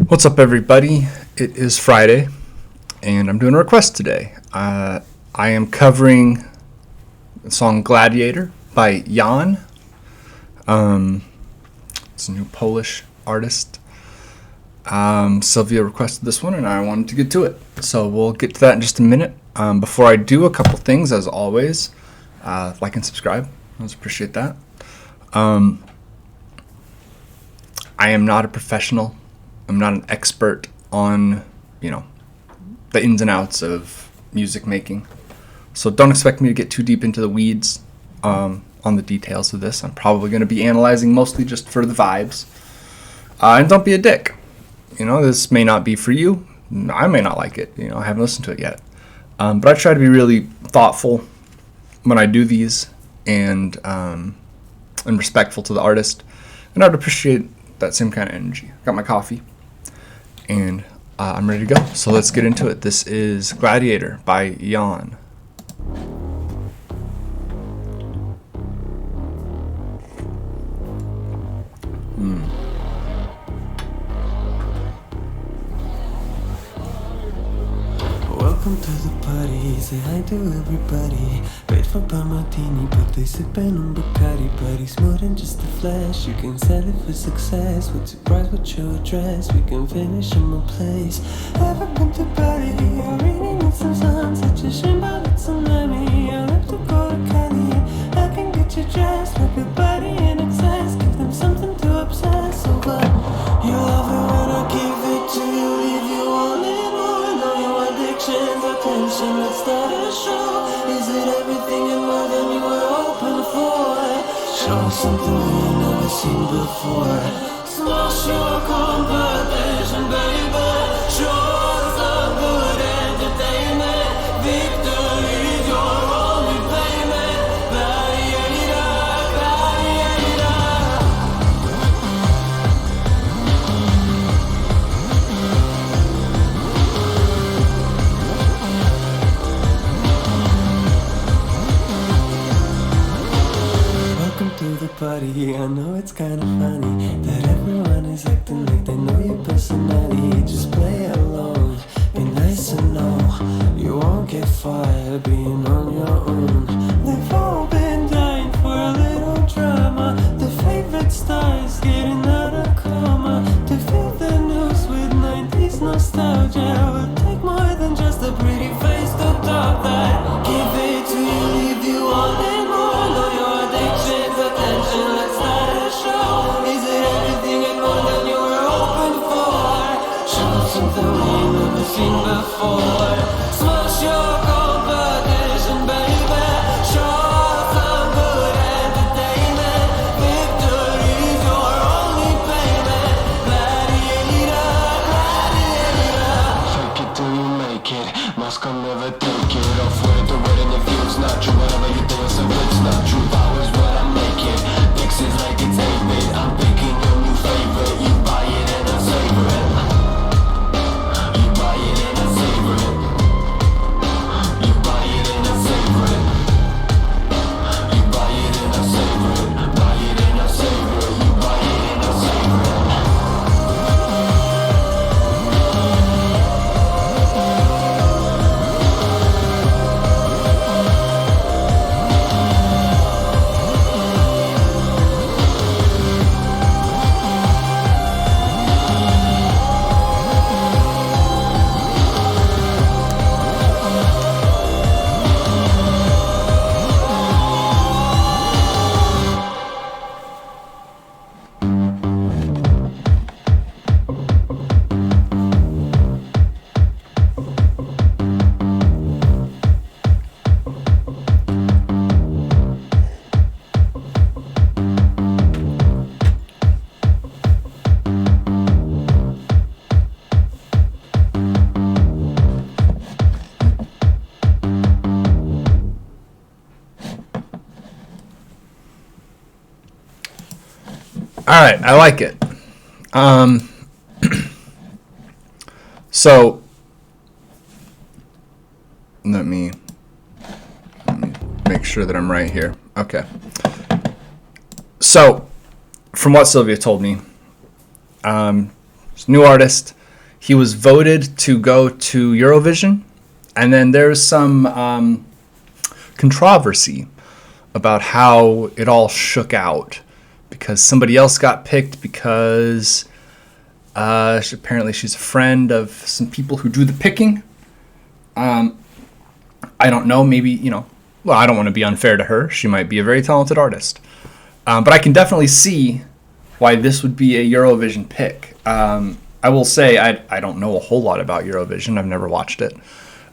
What's up, everybody? It is Friday, and I'm doing a request today. I am covering the song Gladiator by JANN. It's a new Polish artist. Sylvia requested this one, and I wanted to get to it. So we'll get to that in just a minute. Before I do, a couple things, as always. Like and subscribe. I always appreciate that. I am not a professional. I'm not an expert on, the ins and outs of music making. So don't expect me to get too deep into the weeds on the details of this. I'm probably going to be analyzing mostly just for the vibes. And don't be a dick. This may not be for you. I may not like it. I haven't listened to it yet. But I try to be really thoughtful when I do these and respectful to the artist. And I'd appreciate that same kind of energy. Got my coffee. And I'm ready to go. So let's get into it. This is Gladiator by JANN. Welcome to the party, say hi to everybody. Wait for a martini, but they sippin' on Bacardi. But he's more than just a flash, you can sell it for success. With surprise, what your address, we can finish in my place. Ever been to party, I really need some sun. Such a shame, but it's a tsunami. I'll have to go to Cali, I can get you dressed. Flip your body in excess, give them something to obsess over. You love it when I give it to you, leave you all in one. All your addictions, attention, let's start a show. Is it everything and more than you were hoping for? Show me something we ain't never seen before. Smash your competition, baby. Show us some good entertainment. Victory is your only payment. Gladiator, gladiator. Welcome to the party, I know it's kinda funny that everyone is acting like they know your personality. Just play along, be nice and know you won't get fired being on your own. They've all been dying for a little drama. The favorite star is getting out of coma. To feel the news with 90s nostalgia will take more than just a pretty face to talk that. Give it to you, leave you all in one. Know your addictions, attention, let's start a show. Is it everything and more than you were hoping for? Show us something we ain't never seen before. Smash your competition, baby. Show us some good entertainment. Victory is your only payment. Gladiator, gladiator. Fake it till you make it. Mask will never take it off. Wear the word and if it's not true, whatever you think so it's not true. Power is what I make it. Fix it like it's 8-bit. I'm picking your new favorite. You buy it and I savor it. You buy it and I savor it. You buy it and I savor it. You buy it and I savor it. Buy it and I savor it. You buy it and I savor it. All right, I like it. So let me make sure that I'm right here. Okay. So from what Sylvia told me, New artist, he was voted to go to Eurovision, and then there's some controversy about how it all shook out because somebody else got picked because apparently she's a friend of some people who do the picking. I don't know, maybe, well, I don't want to be unfair to her. She might be a very talented artist. But I can definitely see why this would be a Eurovision pick. I will say I don't know a whole lot about Eurovision. I've never watched it.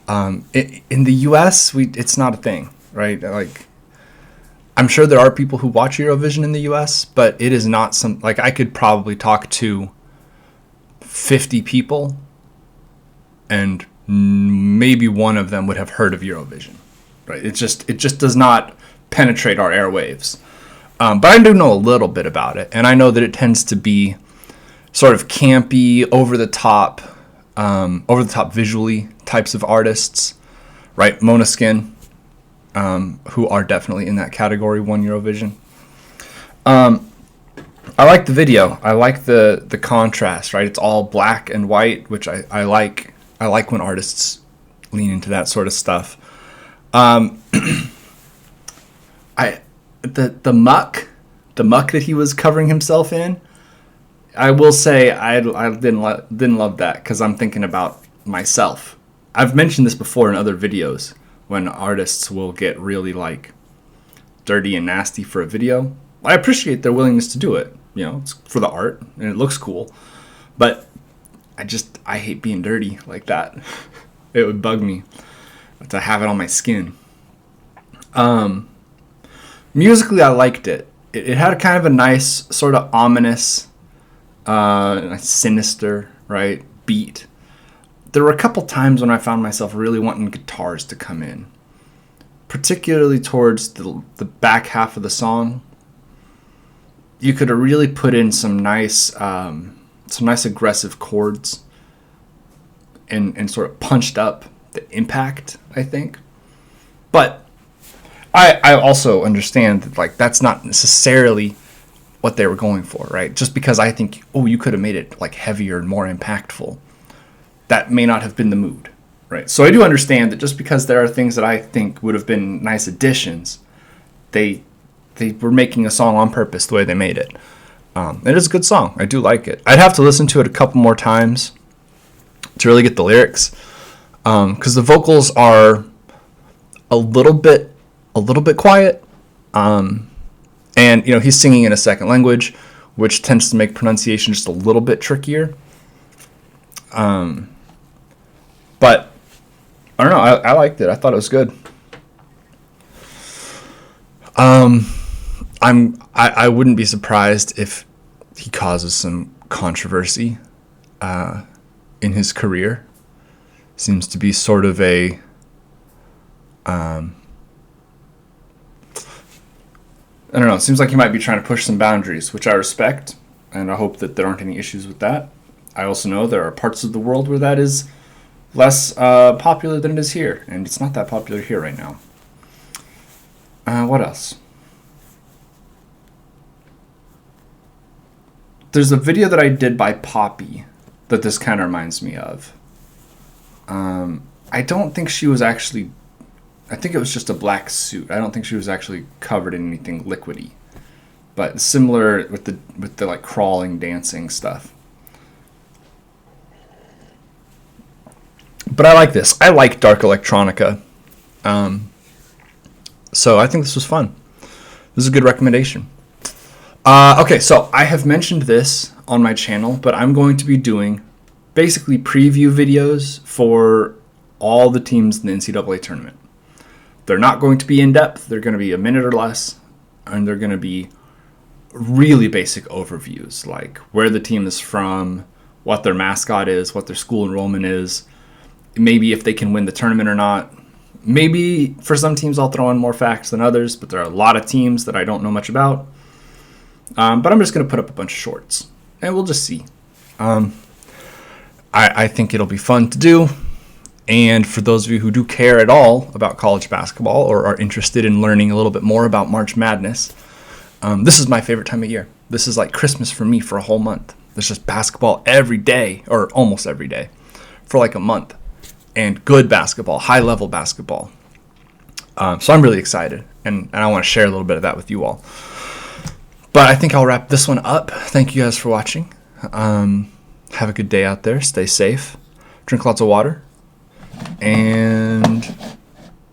In the U.S., it's not a thing, right? Like, I'm sure there are people who watch Eurovision in the U.S., but it is not like I could probably talk to 50 people, and maybe one of them would have heard of Eurovision, right? It just does not penetrate our airwaves. But I do know a little bit about it, and I know that it tends to be sort of campy, over the top visually types of artists, right? Måneskin, who are definitely in that category, won Eurovision. I like the video. I like the contrast, right? It's all black and white, which I like. I like when artists lean into that sort of stuff. The muck that he was covering himself in, I will say I didn't love that, because I'm thinking about myself. I've mentioned this before in other videos, when artists will get really like dirty and nasty for a video. I appreciate their willingness to do it. It's for the art and it looks cool, but I hate being dirty like that. It would bug me to have it on my skin. Musically, I liked it. It had kind of a nice, sort of ominous, sinister, right, beat. There were a couple times when I found myself really wanting guitars to come in, particularly towards the back half of the song. You could have really put in some nice aggressive chords and sort of punched up the impact, I think. But I also understand that, like, that's not necessarily what they were going for, right? Just because I think, you could have made it like heavier and more impactful, that may not have been the mood, right? So I do understand that just because there are things that I think would have been nice additions, they were making a song on purpose the way they made it. It is a good song. I do like it. I'd have to listen to it a couple more times to really get the lyrics, because the vocals are a little bit quiet, and he's singing in a second language, which tends to make pronunciation just a little bit trickier. But I don't know. I liked it. I thought it was good. I wouldn't be surprised if he causes some controversy in his career. Seems to be sort of a I don't know. It seems like he might be trying to push some boundaries, which I respect, and I hope that there aren't any issues with that. I also know there are parts of the world where that is less popular than it is here, and it's not that popular here right now. What else? There's a video that I did by Poppy that this kind of reminds me of. I don't think she was actually... I think it was just a black suit. I don't think she was actually covered in anything liquidy. But similar with the like crawling, dancing stuff. But I like this. I like dark electronica. So I think this was fun. This is a good recommendation. Okay, so I have mentioned this on my channel, but I'm going to be doing basically preview videos for all the teams in the NCAA tournament. They're not going to be in-depth. They're going to be a minute or less, and they're going to be really basic overviews, like where the team is from, what their mascot is, what their school enrollment is, maybe if they can win the tournament or not. Maybe for some teams I'll throw in more facts than others, but there are a lot of teams that I don't know much about. But I'm just going to put up a bunch of shorts, and we'll just see. I think it'll be fun to do. And for those of you who do care at all about college basketball or are interested in learning a little bit more about March Madness, this is my favorite time of year. This is like Christmas for me for a whole month. There's just basketball every day, or almost every day, for like a month. And good basketball, high-level basketball. So I'm really excited, and I want to share a little bit of that with you all. But I think I'll wrap this one up. Thank you guys for watching. Have a good day out there. Stay safe. Drink lots of water. And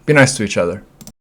be nice to each other.